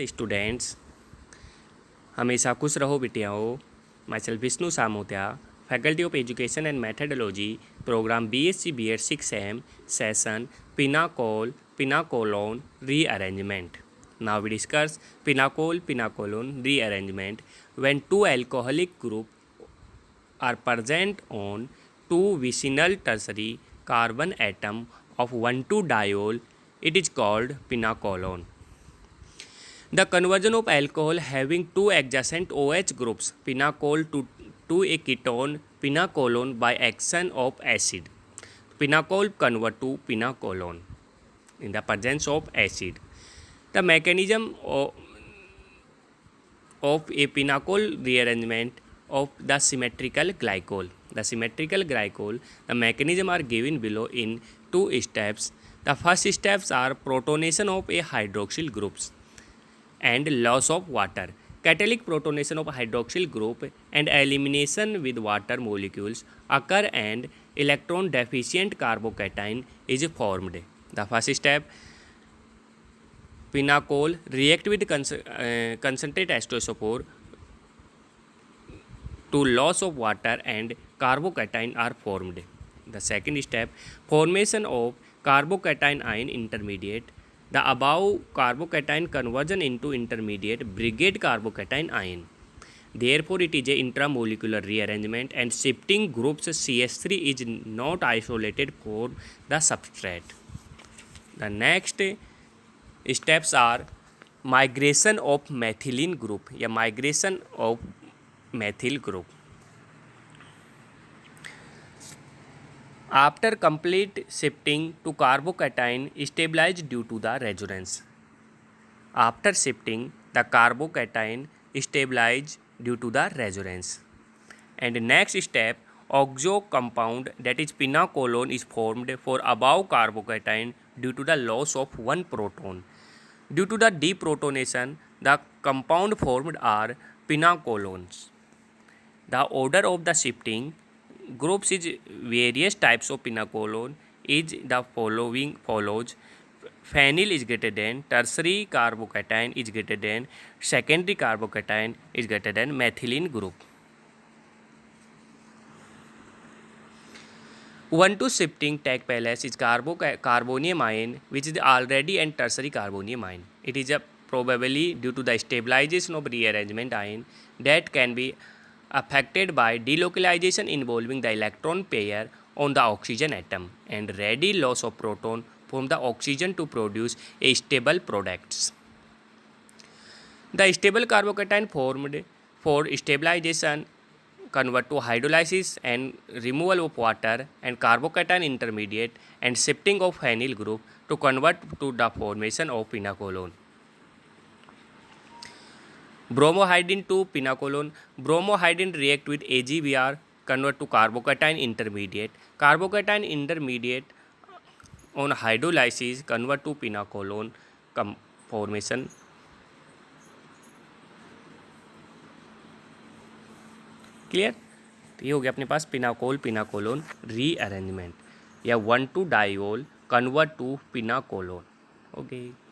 Students, हमेशा खुश रहो बिटियाओ। Myself Vishnu Samotya, faculty of education and methodology, program BSc B.Ed 6M, session Pinacolon rearrangement. Now we discuss Pinacolon rearrangement. When two alcoholic groups are present on two vicinal tertiary carbon atom of 1,2-diol, it is called Pinacolon. The conversion of alcohol having two adjacent OH groups, pinacol, to a ketone pinacolon by action of acid. Pinacol convert to pinacolon in the presence of acid. The mechanism of a pinacol rearrangement of the symmetrical glycol. The mechanism are given below in two steps. The first steps are protonation of a hydroxyl groups and loss of water. Catalytic protonation of hydroxyl group and elimination with water molecules occur and electron deficient carbocation is formed. The first step, pinacol react with concentrate H2SO4 to loss of water and carbocation are formed. The second step, formation of carbocation ion intermediate. The above carbocation conversion into intermediate brigade carbocation ion. Therefore, it is a intramolecular rearrangement and shifting groups CH3 is not isolated for the substrate. The next steps are migration of methylene group या migration of methyl group. After complete shifting to carbocation stabilized due to the resonance. After shifting, the carbocation stabilized due to the resonance. And next step, oxo compound that is pinacolon is formed for above carbocation due to the loss of one proton. Due to the deprotonation, the compound formed are pinacolons. The order of the shifting groups is various types of pinacolon is the following follows. Phenyl is greater than, tertiary carbocation is greater than, secondary carbocation is greater than methylene group. 1,2 shifting take place is carbonium ion which is already and tertiary carbonium ion. It is probably due to the stabilization of rearrangement ion that can be affected by delocalization involving the electron pair on the oxygen atom and ready loss of proton from the oxygen to produce a stable products. The stable carbocation formed for stabilization convert to hydrolysis and removal of water and carbocation intermediate and shifting of phenyl group to convert to the formation of pinacolon. Bromohydrin to pinacolon. Bromohydrin react with AgBr convert to carbocation intermediate. Carbocation intermediate on hydrolysis convert to pinacolon formation. Clear? तो ये हो गया अपने पास पिनाकोलोन rearrangement या 1,2-डायोल convert to पिनाकोलोन. Okay.